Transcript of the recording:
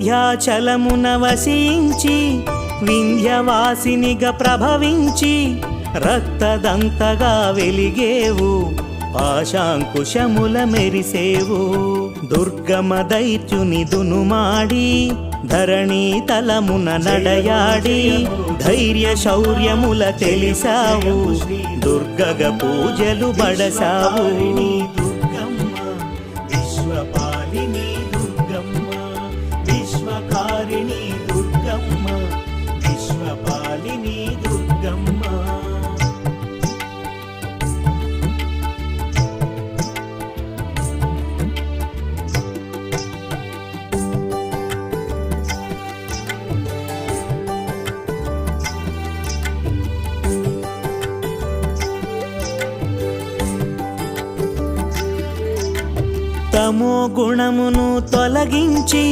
వింధ్యాచలమున వసించి వింధ్యవాసినిగా ప్రభవించి రక్తదంతగా వెలిగేవు పాశాంకుశముల మెరిసేవు దుర్గమ దైత్యుని దునుమాడి ధరణీ తలమున నడయాడి ధైర్య శౌర్యముల తెలిసావు దుర్గగ పూజలు బడసావు విశ్వపాలిని దుర్గమ్మ విశ్వకారిణి దుర్గమ్మ విశ్వపాలిని దుర్గమ్మ తమో గుణమును తొలగించి